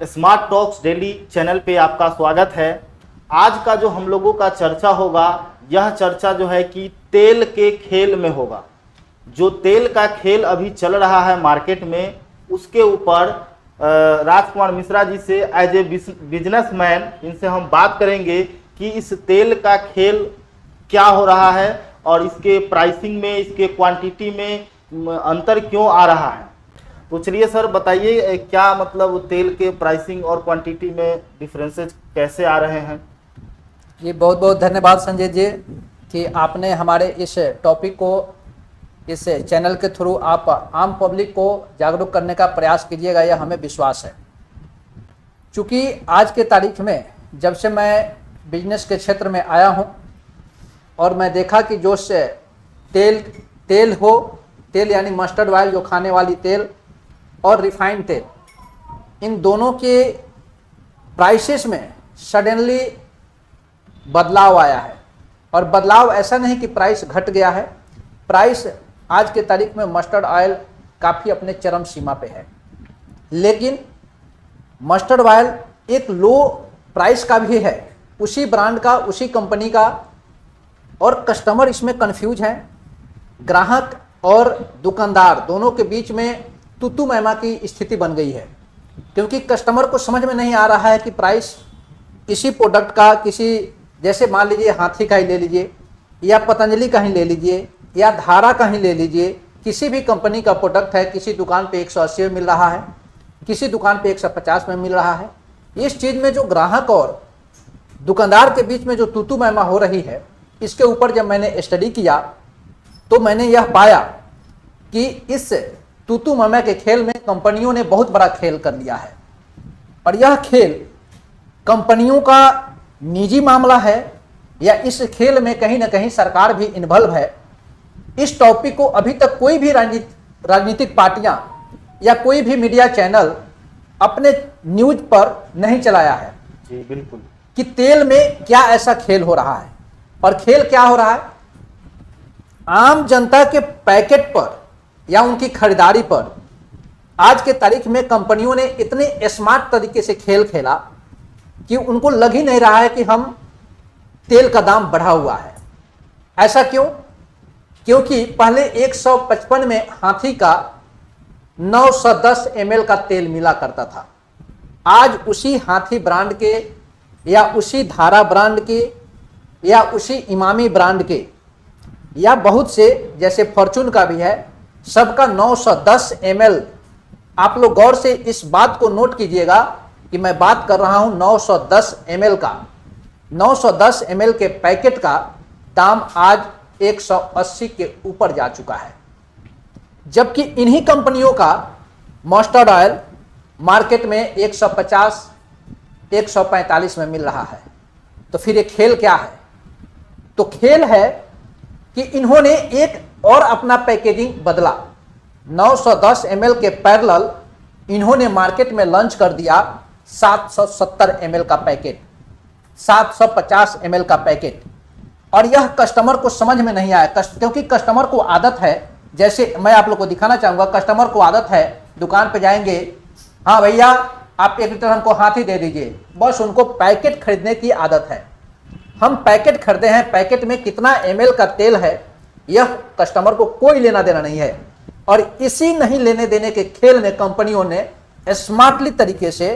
Smart talks daily channel पे आपका स्वागत है। आज का जो हम लोगों का चर्चा होगा, यह चर्चा जो है कि तेल के खेल में होगा। जो तेल का खेल अभी चल रहा है मार्केट में, उसके ऊपर राजकुमार मिश्रा जी से एज ए बिजनेसमैन इनसे हम बात करेंगे कि इस तेल का खेल क्या हो रहा है और इसके प्राइसिंग में, इसके क्वांटिटी में अंतर क्यों आ रहा है। तो चलिए सर बताइए, क्या मतलब तेल के प्राइसिंग और क्वांटिटी में डिफरेंसेस कैसे आ रहे हैं। जी बहुत बहुत धन्यवाद संजय जी कि आपने हमारे इस टॉपिक को इस चैनल के थ्रू आप आम पब्लिक को जागरूक करने का प्रयास कीजिएगा, यह हमें विश्वास है। चूँकि आज के तारीख में जब से मैं बिजनेस के क्षेत्र में आया हूं और मैं देखा कि जो तेल यानी मस्टर्ड ऑयल, जो खाने वाली तेल, और रिफाइंड तेल, इन दोनों के प्राइसेस में सडनली बदलाव आया है। और बदलाव ऐसा नहीं कि प्राइस घट गया है, प्राइस आज के तारीख में मस्टर्ड ऑयल काफ़ी अपने चरम सीमा पे है। लेकिन मस्टर्ड ऑयल एक लो प्राइस का भी है, उसी ब्रांड का, उसी कंपनी का, और कस्टमर इसमें कंफ्यूज हैं। ग्राहक और दुकानदार दोनों के बीच में तूतू मैमा की स्थिति बन गई है, क्योंकि कस्टमर को समझ में नहीं आ रहा है कि प्राइस किसी प्रोडक्ट का, किसी जैसे मान लीजिए हाथी का ही ले लीजिए, या पतंजलि का ही ले लीजिए, या धारा का ही ले लीजिए, किसी भी कंपनी का प्रोडक्ट है, किसी दुकान पे 180 में मिल रहा है, किसी दुकान पे 150 में मिल रहा है। इस चीज़ में जो ग्राहक और दुकानदार के बीच में जो तूतू मैमा हो रही है, इसके ऊपर जब मैंने स्टडी किया तो मैंने यह पाया कि इस तूतू मैमा के खेल में कंपनियों ने बहुत बड़ा खेल कर लिया है। और यह खेल कंपनियों का निजी मामला है या इस खेल में कहीं ना कहीं सरकार भी इन्वॉल्व है। इस टॉपिक को अभी तक कोई भी राजनीतिक पार्टियां या कोई भी मीडिया चैनल अपने न्यूज पर नहीं चलाया है। जी बिल्कुल, कि तेल में क्या ऐसा खेल हो रहा है। और खेल क्या हो रहा है, आम जनता के पैकेट पर या उनकी खरीदारी पर आज के तारीख में कंपनियों ने इतने स्मार्ट तरीके से खेल खेला कि उनको लग ही नहीं रहा है कि हम तेल का दाम बढ़ा हुआ है। ऐसा क्यों? क्योंकि पहले 155 में हाथी का 910 ml का तेल मिला करता था। आज उसी हाथी ब्रांड के या उसी धारा ब्रांड के या उसी इमामी ब्रांड के या बहुत से, जैसे फॉर्चून का भी है, सबका 910 ml। आप लोग गौर से इस बात को नोट कीजिएगा कि मैं बात कर रहा हूं 910 ml का। 910 ml के पैकेट का दाम आज 180 के ऊपर जा चुका है, जबकि इन्हीं कंपनियों का मस्टर्ड ऑयल मार्केट में 150 145 में मिल रहा है। तो फिर ये खेल क्या है? तो खेल है कि इन्होंने एक और अपना पैकेजिंग बदला। 910 ml के पैरेलल इन्होंने मार्केट में लॉन्च कर दिया 770 ml का पैकेट, 750 ml का पैकेट। और यह कस्टमर को समझ में नहीं आया, क्योंकि कस्टमर को आदत है, जैसे मैं आप लोग को दिखाना चाहूँगा, कस्टमर को आदत है, दुकान पे जाएंगे, हाँ भैया आप 1 लीटर हमको हाथी दे दीजिए, बस उनको पैकेट खरीदने की आदत है। हम पैकेट खरीदे हैं, पैकेट में कितना ml का तेल है यह कस्टमर को कोई लेना देना नहीं है। और इसी नहीं लेने देने के खेल में कंपनियों ने स्मार्टली तरीके से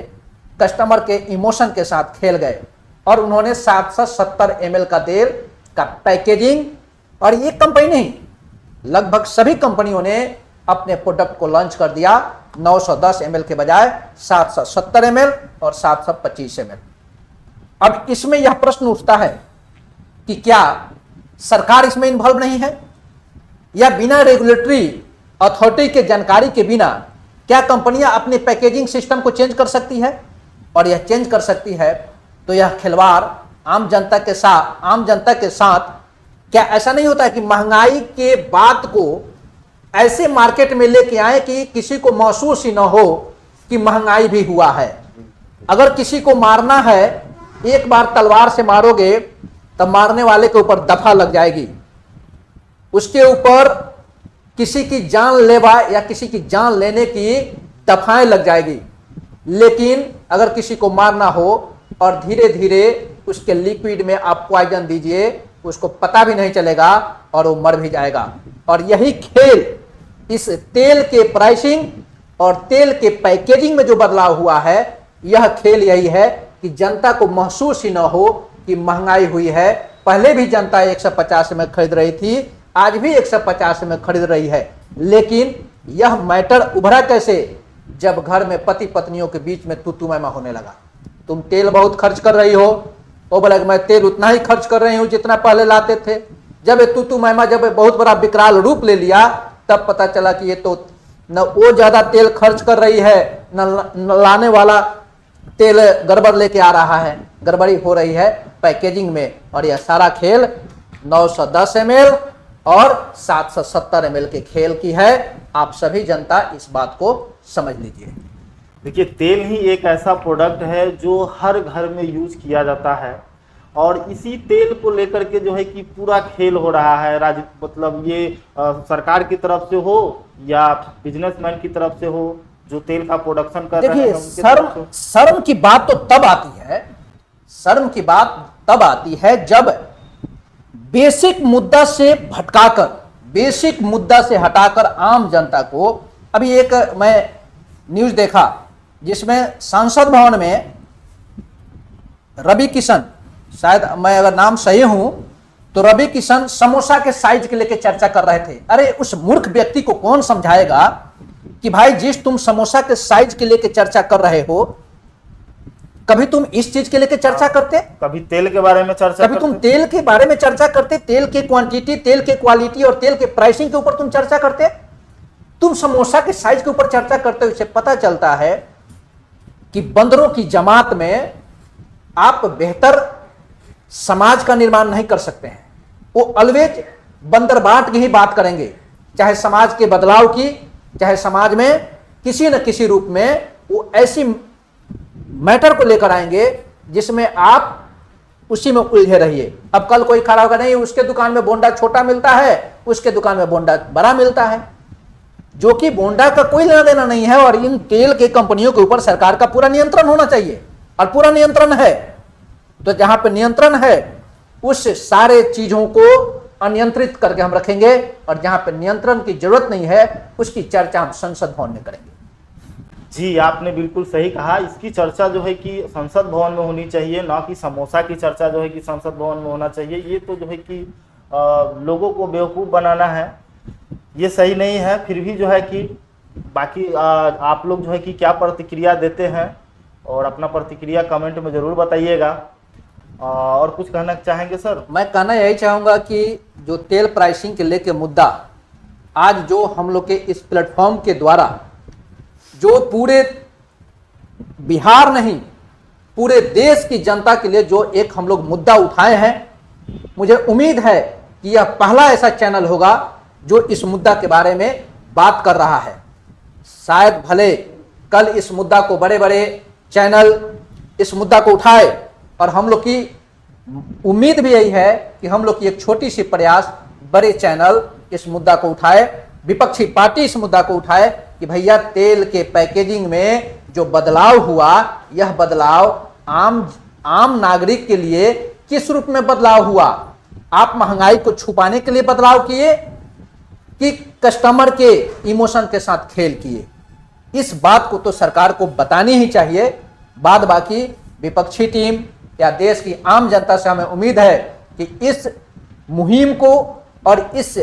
कस्टमर के इमोशन के साथ खेल गए और उन्होंने 770 ml का तेल का पैकेजिंग, और ये कंपनी नहीं, लगभग सभी कंपनियों ने अपने प्रोडक्ट को लॉन्च कर दिया 910 ml के बजाय 770 ml और 725 ml। अब इसमें यह प्रश्न उठता है कि क्या सरकार इसमें इन्वॉल्व नहीं है, या बिना रेगुलेटरी अथॉरिटी के जानकारी के बिना क्या कंपनियां अपने पैकेजिंग सिस्टम को चेंज कर सकती है? और यह चेंज कर सकती है तो यह खिलवाड़ आम जनता के साथ क्या ऐसा नहीं होता है कि महंगाई के बात को ऐसे मार्केट में लेके आए कि किसी को महसूस ही ना हो कि महंगाई भी हुआ है। अगर किसी को मारना है, एक बार तलवार से मारोगे तब मारने वाले के ऊपर दफा लग जाएगी, उसके ऊपर किसी की जान लेवा या किसी की जान लेने की दफाएं लग जाएगी। लेकिन अगर किसी को मारना हो और धीरे धीरे उसके लिक्विड में आप पॉइजन दीजिए, उसको पता भी नहीं चलेगा और वो मर भी जाएगा। और यही खेल इस तेल के प्राइसिंग और तेल के पैकेजिंग में जो बदलाव हुआ है, यह खेल यही है कि जनता को महसूस ही ना हो कि महंगाई हुई है। पहले भी जनता 150 में खरीद रही थी, आज भी 150 में खरीद रही है, लेकिन यह मैटर उभरा कैसे? जब घर में पति पत्नियों के बीच में तू मैमा होने लगा। तुम तेल बहुत खर्च कर रही हो, वो बोला मैं तेल उतना ही खर्च कर रही हूं जितना पहले लाते थे। जब तू मैमा जब बहुत बड़ा विकराल रूप ले लिया, तब पता चला कि ये तो न वो ज्यादा तेल खर्च कर रही है, न लाने वाला तेल गड़बड़ लेके आ रहा है। गड़बड़ी हो रही है पैकेजिंग में। और यह सारा खेल 910 ml और 770 ml के खेल की है। आप सभी जनता इस बात को समझ लीजिए। देखिए, तेल ही एक ऐसा प्रोडक्ट है जो हर घर में यूज किया जाता है, और इसी तेल को लेकर के जो है कि पूरा खेल हो रहा है। मतलब ये सरकार की तरफ से हो या बिजनेसमैन की तरफ से हो, जो तेल का प्रोडक्शन कर रहे हैं। देखिए, शर्म की बात तो तब आती है, शर्म की बात तब आती है जब बेसिक मुद्दा से भटकाकर, बेसिक मुद्दा से हटाकर आम जनता को। अभी एक मैं न्यूज देखा जिसमें संसद भवन में रवि किशन, शायद मैं अगर नाम सही हूं तो रवि किशन समोसा के साइज के लेके चर्चा कर रहे थे। अरे उस मूर्ख व्यक्ति को कौन समझाएगा कि भाई जिस तुम समोसा के साइज के लेके चर्चा कर रहे हो, कभी तुम इस चीज के लेके चर्चा करते? कभी तेल के बारे में चर्चा कभी तुम तेल के बारे में चर्चा करते? तेल के क्वांटिटी, तेल के क्वालिटी और तेल के प्राइसिंग के ऊपर तुम चर्चा करते? तुम समोसा के साइज के ऊपर चर्चा करते हो। इससे पता चलता है कि बंदरों की जमात में आप बेहतर समाज का निर्माण नहीं कर सकते हैं। वो ऑलवेज बंदर बाट की ही बात करेंगे, चाहे समाज के बदलाव की, चाहे समाज में किसी न किसी रूप में वो ऐसी मैटर को लेकर आएंगे जिसमें आप उसी में उलझे रहिए। अब कल कोई खड़ा होगा, नहीं उसके दुकान में बोंडा छोटा मिलता है, उसके दुकान में बोंडा बड़ा मिलता है, जो कि बोंडा का कोई लेना देना नहीं है। और इन तेल के कंपनियों के ऊपर सरकार का पूरा नियंत्रण होना चाहिए, और पूरा नियंत्रण है। तो जहां पे नियंत्रण है उस सारे चीजों को अनियंत्रित करके हम रखेंगे, और जहां पे नियंत्रण की जरूरत नहीं है उसकी चर्चा हम संसद भवन में करेंगे। जी, आपने बिल्कुल सही कहा। इसकी चर्चा जो है कि संसद भवन में होनी चाहिए, ना कि समोसा की चर्चा जो है कि संसद भवन में होना चाहिए। ये तो जो है कि लोगों को बेवकूफ़ बनाना है, ये सही नहीं है। फिर भी जो है कि बाकी आप लोग जो है कि क्या प्रतिक्रिया देते हैं, और अपना प्रतिक्रिया कमेंट में ज़रूर बताइएगा। और कुछ कहना चाहेंगे सर? मैं कहना यही चाहूँगा कि जो तेल प्राइसिंग के लेके मुद्दा आज जो हम लोग के इस प्लेटफॉर्म के द्वारा जो पूरे बिहार नहीं पूरे देश की जनता के लिए जो एक हम लोग मुद्दा उठाए हैं, मुझे उम्मीद है कि यह पहला ऐसा चैनल होगा जो इस मुद्दा के बारे में बात कर रहा है। शायद भले कल इस मुद्दा को बड़े बड़े चैनल इस मुद्दा को उठाए, और हम लोग की उम्मीद भी यही है कि हम लोग की एक छोटी सी प्रयास बड़े चैनल इस मुद्दा को उठाए, विपक्षी पार्टी इस मुद्दा को उठाए कि भैया तेल के पैकेजिंग में जो बदलाव हुआ, यह बदलाव आम नागरिक के लिए किस रूप में बदलाव हुआ? आप महंगाई को छुपाने के लिए बदलाव किए कि कस्टमर के इमोशन के साथ खेल किए? इस बात को तो सरकार को बतानी ही चाहिए। बाद बाकी विपक्षी टीम या देश की आम जनता से हमें उम्मीद है कि इस मुहिम को और इस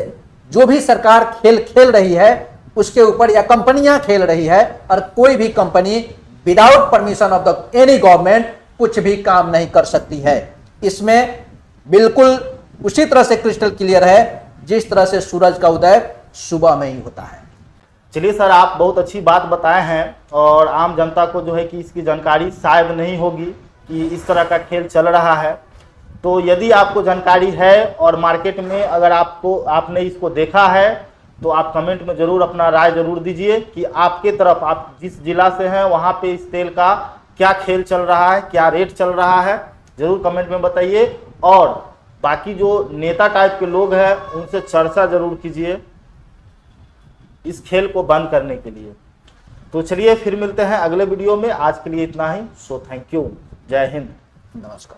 जो भी सरकार खेल खेल रही है उसके ऊपर, या कंपनियां खेल रही है, और कोई भी company without permission of the any government कुछ भी काम नहीं कर सकती है। इसमें बिल्कुल उसी तरह से क्रिस्टल क्लियर है जिस तरह से सूरज का उदय सुबह में ही होता है। चलिए सर, आप बहुत अच्छी बात बताए हैं, और आम जनता को जो है कि इसकी जानकारी शायद नहीं होगी कि इस तरह का खेल चल रहा है। तो यदि आपको जानकारी है और मार्केट में अगर आपने इसको देखा है, तो आप कमेंट में ज़रूर अपना राय ज़रूर दीजिए कि आपके तरफ, आप जिस जिला से हैं वहाँ पे इस तेल का क्या खेल चल रहा है, क्या रेट चल रहा है, ज़रूर कमेंट में बताइए। और बाकी जो नेता टाइप के लोग हैं उनसे चर्चा ज़रूर कीजिए इस खेल को बंद करने के लिए। तो तो चलिए फिर मिलते हैं अगले वीडियो में, आज के लिए इतना ही। सो थैंक यू, जय हिंद, नमस्कार।